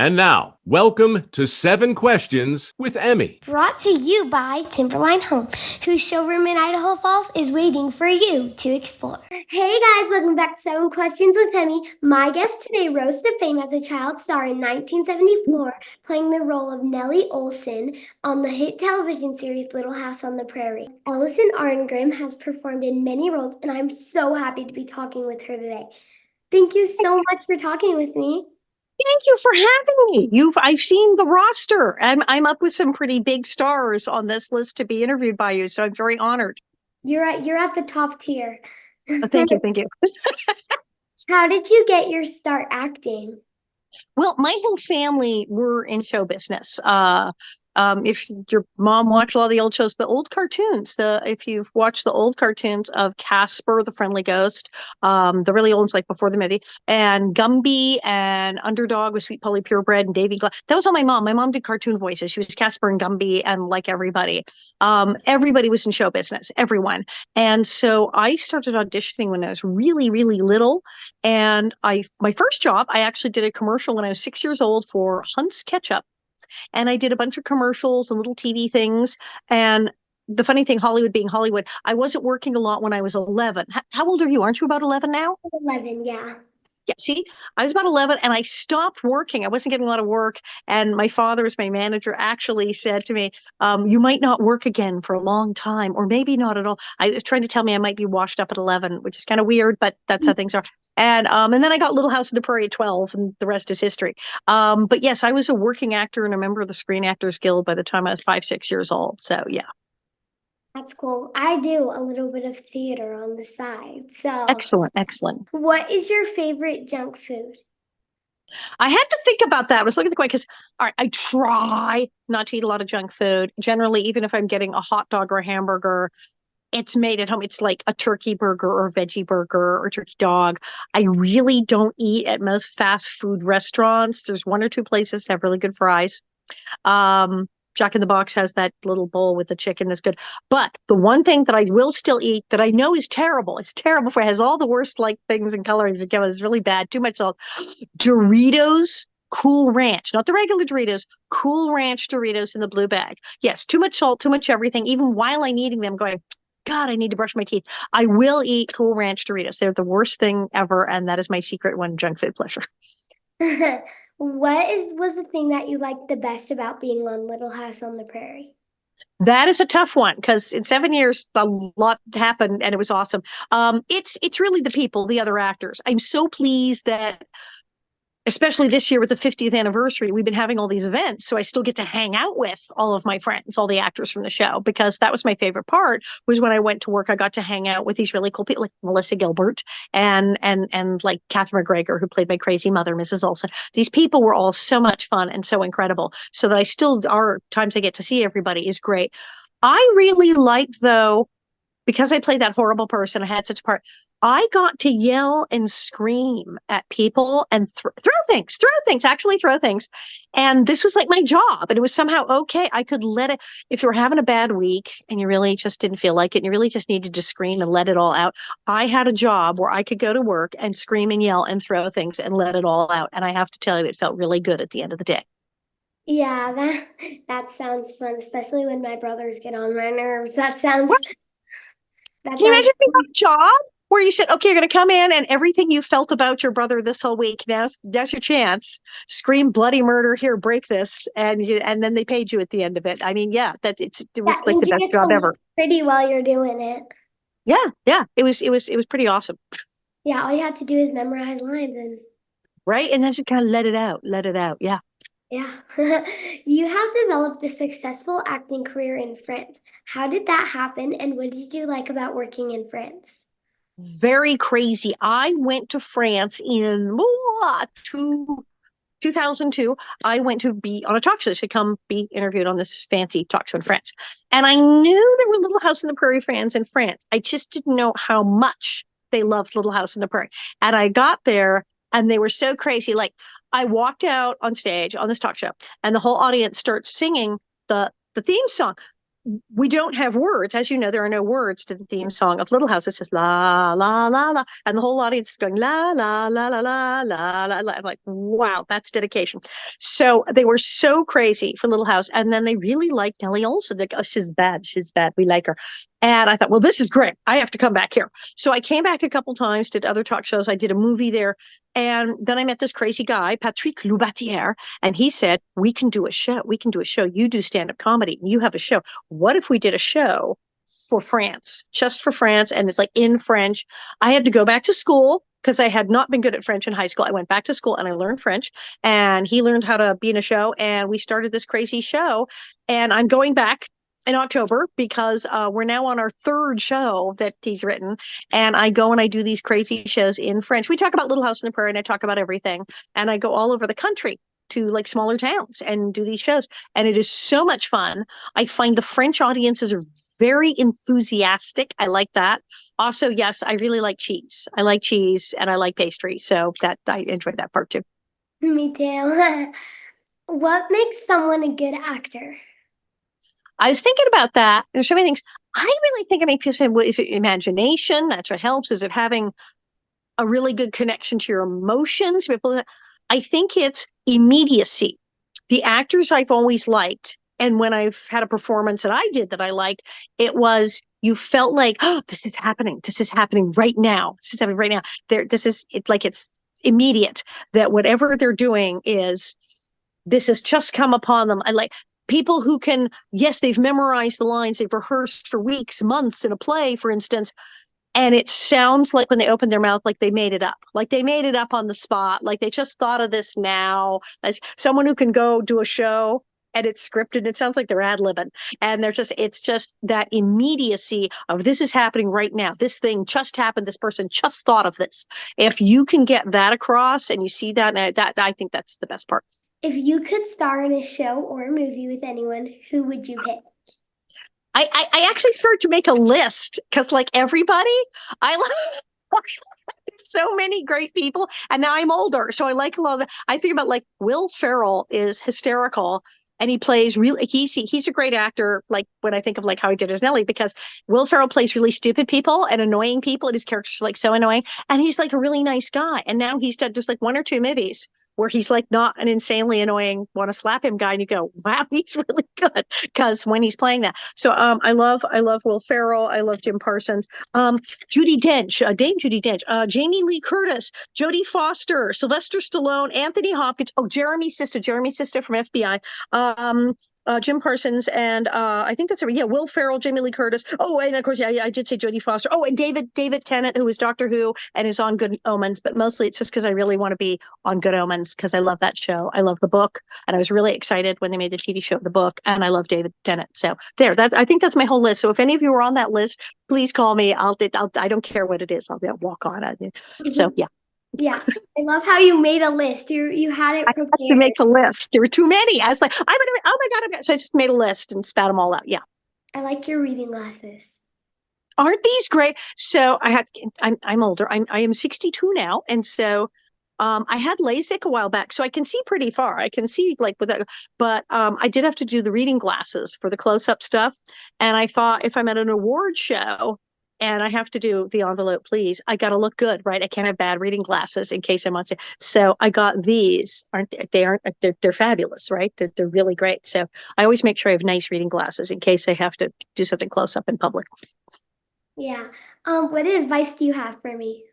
And now, welcome to 7 Questions with Emmy. Brought to you by Timberline Home, whose showroom in Idaho Falls is waiting for you to explore. Hey guys, welcome back to 7 Questions with Emmy. My guest today rose to fame as a child star in 1974, playing the role of Nellie Oleson on the hit television series Little House on the Prairie. Alison Arngrim has performed in many roles, and I'm so happy to be talking with her today. Thank you so much for talking with me. Thank you for having me. I've seen the roster, and I'm up with some pretty big stars on this list to be interviewed by you. So I'm very honored. You're at the top tier. Thank you. How did you get your start acting? Well, my whole family were in show business. If your mom watched a lot of the old shows, the old cartoons, if you've watched the old cartoons of Casper, the Friendly Ghost, the really old ones like before the movie, and Gumby and Underdog with Sweet Polly Purebred and Davy Glass, that was all my mom. My mom did cartoon voices. She was Casper and Gumby, and like everybody, everybody was in show business, everyone. And so I started auditioning when I was really, really little. And my first job, I actually did a commercial when I was 6 years old for Hunt's Ketchup. And I did a bunch of commercials and little TV things. And the funny thing, Hollywood being Hollywood, I wasn't working a lot when I was 11. How old are you? Aren't you about 11 now? 11, yeah. Yeah, see, I was about 11 and I stopped working. I wasn't getting a lot of work. And my father, as my manager, actually said to me, you might not work again for a long time, or maybe not at all. I was trying to tell me I might be washed up at 11, which is kind of weird, but that's how things are. And then I got Little House on the Prairie at 12, and the rest is history. But yes, I was a working actor and a member of the Screen Actors Guild by the time I was 5, 6 years old. So yeah. That's cool. I do a little bit of theater on the side. So Excellent. what is your favorite junk food? I had to think about that. I was looking at the question because, all right, I try not to eat a lot of junk food. Generally, even if I'm getting a hot dog or a hamburger, it's made at home. It's like a turkey burger or a veggie burger or turkey dog. I really don't eat at most fast food restaurants. There's 1 or 2 places that have really good fries. Jack in the Box has that little bowl with the chicken that's good. But the one thing that I will still eat that I know is terrible, it's terrible for it has all the worst like things and colorings again, it's really bad, too much salt. Doritos Cool Ranch, not the regular Doritos, Cool Ranch Doritos in the blue bag. Yes, too much salt, too much everything. Even while I'm eating them, going, God, I need to brush my teeth. I will eat Cool Ranch Doritos. They're the worst thing ever, and that is my secret one junk food pleasure. Was the thing that you liked the best about being on Little House on the Prairie? That is a tough one because in 7 years, a lot happened and it was awesome. It's really the people, the other actors. I'm so pleased that, especially this year with the 50th anniversary, we've been having all these events. So I still get to hang out with all of my friends, all the actors from the show, because that was my favorite part was when I went to work, I got to hang out with these really cool people like Melissa Gilbert and like Catherine McGregor, who played my crazy mother, Mrs. Olson. These people were all so much fun and so incredible. So that I still are times I get to see everybody is great. I really liked, though, because I played that horrible person, I had such a part. I got to yell and scream at people and throw things. And this was like my job. And it was somehow okay. I could let it, if you were having a bad week and you really just didn't feel like it, and you really just needed to scream and let it all out. I had a job where I could go to work and scream and yell and throw things and let it all out. And I have to tell you, it felt really good at the end of the day. Yeah, that sounds fun, especially when my brothers get on my nerves. That sounds Can you imagine being on a job where you said, okay, you're going to come in and everything you felt about your brother this whole week, now's your chance. Scream bloody murder here, break this. And then they paid you at the end of it. I mean, yeah, it was like the best job ever. Pretty while you're doing it. Yeah. It was pretty awesome. Yeah, all you had to do is memorize lines and right. And then you kind of let it out. Yeah. Yeah. You have developed a successful acting career in France. How did that happen, and what did you like about working in France? Very crazy. I went to France in 2002. I went to be on a talk show to come be interviewed on this fancy talk show in France. And I knew there were Little House on the Prairie fans in France. I just didn't know how much they loved Little House on the Prairie. And I got there and they were so crazy. Like I walked out on stage on this talk show and the whole audience starts singing the theme song. we don't have words. As you know, there are no words to the theme song of Little House. It says la, la, la, la. And the whole audience is going la, la, la, la, la, la, la, la. I'm like, wow, that's dedication. So they were so crazy for Little House. And then they really liked Nellie Oleson. Like, oh, she's bad. She's bad. We like her. And I thought, well, this is great. I have to come back here. So I came back a couple times, did other talk shows. I did a movie there. And then I met this crazy guy, Patrick Loubatière, and he said, we can do a show. We can do a show. You do stand-up comedy. And you have a show. What if we did a show for France, just for France? And it's like in French. I had to go back to school because I had not been good at French in high school. I went back to school and I learned French, and he learned how to be in a show. And we started this crazy show. And I'm going back in October because we're now on our third show that he's written. And I go and I do these crazy shows in French. We talk about Little House on the Prairie and I talk about everything. And I go all over the country to like smaller towns and do these shows. And it is so much fun. I find the French audiences are very enthusiastic. I like that. Also, yes, I really like cheese. I like cheese and I like pastry. So that I enjoy that part too. Me too. What makes someone a good actor? I was thinking about that. There's so many things. I really think it makes people say, well, is it imagination? That's what helps. Is it having a really good connection to your emotions? I think it's immediacy. The actors I've always liked, and when I've had a performance that I did that I liked, it was you felt like, oh, this is happening. This is happening right now. This is happening right now. It's immediate that whatever they're doing this has just come upon them. I like people who can, yes, they've memorized the lines, they've rehearsed for weeks, months in a play, for instance, and it sounds like when they open their mouth, like they made it up, like they made it up on the spot, like they just thought of this now. As someone who can go do a show and it's scripted, it sounds like they're ad-libbing, and it's just that immediacy of this is happening right now. This thing just happened. This person just thought of this. If you can get that across and you see that, I think that's the best part. If you could star in a show or a movie with anyone, who would you pick? I actually started to make a list because like everybody, I love so many great people. And now I'm older. So I like a lot of I think about like Will Ferrell is hysterical. And he plays really, he's a great actor. Like when I think of like how he did as Nellie, because Will Ferrell plays really stupid people and annoying people, and his characters are like so annoying. And he's like a really nice guy. And now he's done just like one or two movies where he's like not an insanely annoying, want to slap him guy, and you go, wow, he's really good because when he's playing that. So I love Will Ferrell. I love Jim Parsons. Judi Dench, Dame Judi Dench, Jamie Lee Curtis, Jodie Foster, Sylvester Stallone, Anthony Hopkins. Oh, Jeremy's sister from FBI. Jim Parsons, and I think that's yeah, Will Ferrell, Jamie Lee Curtis. Oh, and of course, yeah, I did say Jodie Foster. Oh, and David Tennant, who is Doctor Who and is on Good Omens. But mostly, it's just because I really want to be on Good Omens because I love that show. I love the book, and I was really excited when they made the TV show of the book. And I love David Tennant. So I think that's my whole list. So if any of you are on that list, please call me. I don't care what it is. I'll walk on it. So yeah. Yeah, I love how you made a list. You had it prepared. I had to make a list. There were too many. I was like, oh my God. So I just made a list and spat them all out. Yeah. I like your reading glasses. Aren't these great? So I'm older. I am 62 now. And so I had LASIK a while back, so I can see pretty far. I can see like with that, but I did have to do the reading glasses for the close-up stuff. And I thought if I'm at an award show and I have to do the envelope, please, I got to look good, right? I can't have bad reading glasses in case I'm on. So I got these. They're fabulous, right? They're really great. So I always make sure I have nice reading glasses in case I have to do something close up in public. Yeah. What advice do you have for me?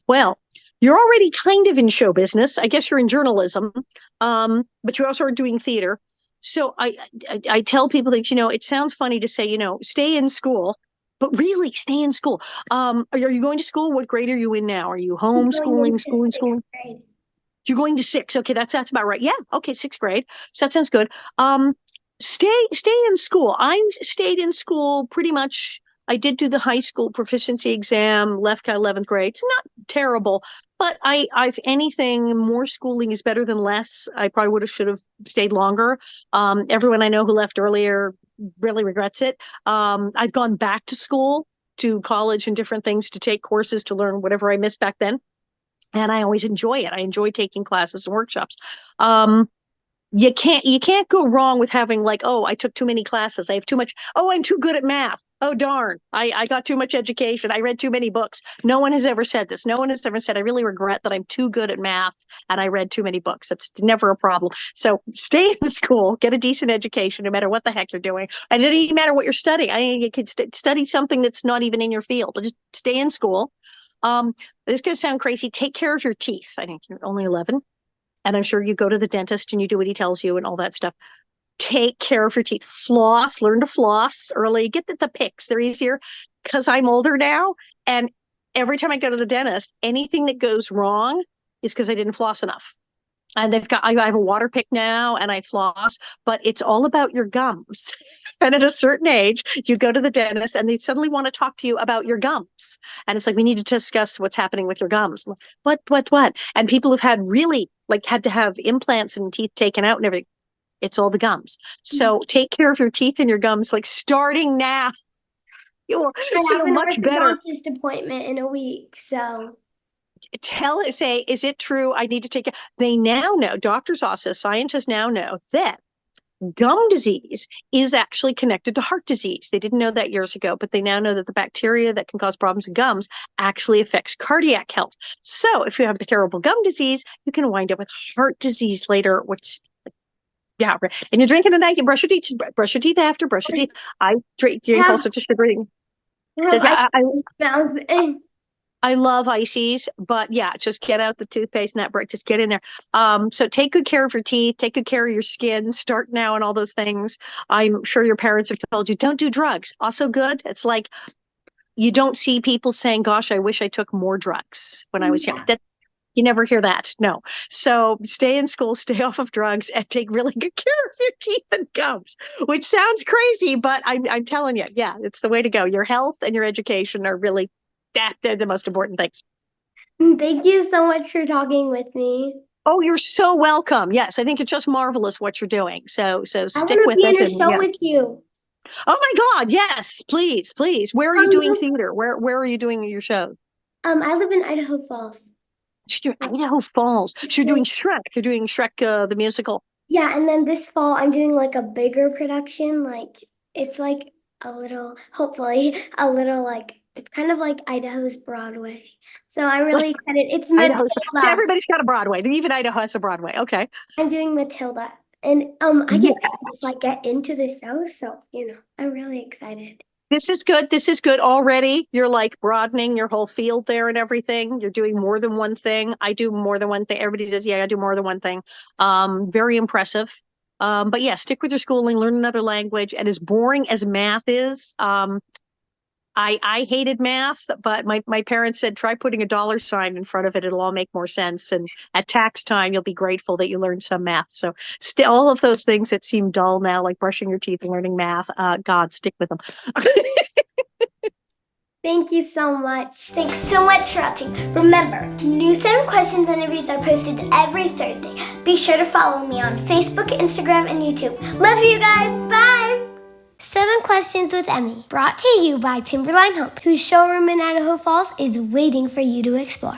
Well, you're already kind of in show business. I guess you're in journalism, but you also are doing theater. So I tell people that, it sounds funny to say, stay in school, but really stay in school. Are you going to school? What grade are you in now? Are you homeschooling, schooling? You're going to 6. Okay, that's about right. Yeah. Okay, 6th grade. So that sounds good. Stay in school. I stayed in school pretty much. I did do the high school proficiency exam, left 11th grade. It's not terrible, but if anything, more schooling is better than less. I probably should have stayed longer. Everyone I know who left earlier really regrets it. I've gone back to school, to college and different things to take courses to learn whatever I missed back then. And I always enjoy it. I enjoy taking classes and workshops. You can't go wrong with having like, oh, I took too many classes. I have too much. Oh, I'm too good at math. Oh, darn. I got too much education. I read too many books. No one has ever said this. No one has ever said, I really regret that I'm too good at math and I read too many books. That's never a problem. So stay in school, get a decent education, no matter what the heck you're doing. And it doesn't matter what you're studying. I mean, you could study something that's not even in your field, but just stay in school. This could sound crazy. Take care of your teeth. I think you're only 11. And I'm sure you go to the dentist and you do what he tells you and all that stuff. Take care of your teeth. Floss, learn to floss early. Get the picks. They're easier because I'm older now. And every time I go to the dentist, anything that goes wrong is because I didn't floss enough. And I have a water pick now and I floss, but it's all about your gums. And at a certain age, you go to the dentist and they suddenly want to talk to you about your gums. And it's like, we need to discuss what's happening with your gums. What? And people who've had really had to have implants and teeth taken out and everything. It's all the gums. So take care of your teeth and your gums, like starting now. You'll feel much better. I have an orthodontist appointment in a week, so. Say, is it true? I need to take it. They now know, doctors also, scientists now know that gum disease is actually connected to heart disease. They didn't know that years ago, but they now know that the bacteria that can cause problems with gums actually affects cardiac health. So if you have a terrible gum disease, you can wind up with heart disease later, which, yeah. And you're drinking at night, you brush your teeth after, brush your teeth. I drink all sorts of sugary. I love ices, but yeah, just get out the toothpaste and that brick, just get in there. So take good care of your teeth, take good care of your skin, start now and all those things. I'm sure your parents have told you, don't do drugs. Also good. It's like, you don't see people saying, gosh, I wish I took more drugs when I was young. You never hear that. No. So stay in school, stay off of drugs, and take really good care of your teeth and gums, which sounds crazy, but I'm telling you, yeah, it's the way to go. Your health and your education are really they're the most important things. Thank you so much for talking with me. Oh, you're so welcome. Yes, I think it's just marvelous what you're doing. So stick with it. I want to be in a show with you. Oh my God, yes, please. Where are you doing theater? Where are you doing your show? I live in Idaho Falls. Idaho Falls. So you're doing Shrek. You're doing Shrek the musical. Yeah, and then this fall I'm doing like a bigger production. Like it's like hopefully a little like. It's kind of like Idaho's Broadway. So I'm really excited. It's Matilda. So everybody's got a Broadway. Even Idaho has a Broadway. Okay. I'm doing Matilda. And I get to get into the show. So, I'm really excited. This is good. Already you're like broadening your whole field there and everything. You're doing more than one thing. I do more than one thing. Everybody does. Yeah, I do more than one thing. Very impressive. But yeah, stick with your schooling, learn another language. And as boring as math is, I hated math, but my parents said, try putting a dollar sign in front of it. It'll all make more sense. And at tax time, you'll be grateful that you learned some math. So all of those things that seem dull now, like brushing your teeth and learning math, God, stick with them. Thank you so much. Thanks so much for watching. Remember, new 7 questions and interviews are posted every Thursday. Be sure to follow me on Facebook, Instagram, and YouTube. Love you guys. Bye. 7 Questions with Emmy, brought to you by Timberline Home, whose showroom in Idaho Falls is waiting for you to explore.